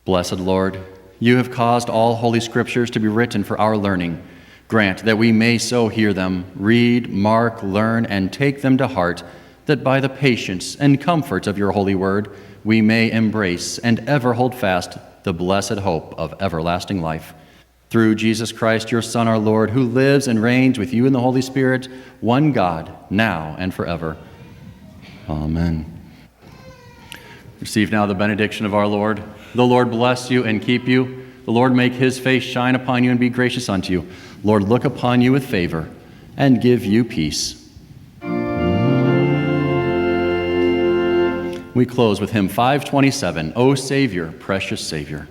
Blessed Lord, you have caused all holy scriptures to be written for our learning. Grant that we may so hear them, read, mark, learn, and take them to heart, that by the patience and comfort of your holy word, we may embrace and ever hold fast the blessed hope of everlasting life. Through Jesus Christ, your Son, our Lord, who lives and reigns with you in the Holy Spirit, one God, now and forever. Amen. Receive now the benediction of our Lord. The Lord bless you and keep you. The Lord make his face shine upon you and be gracious unto you. Lord, look upon you with favor and give you peace. We close with hymn 527, O Savior, precious Savior.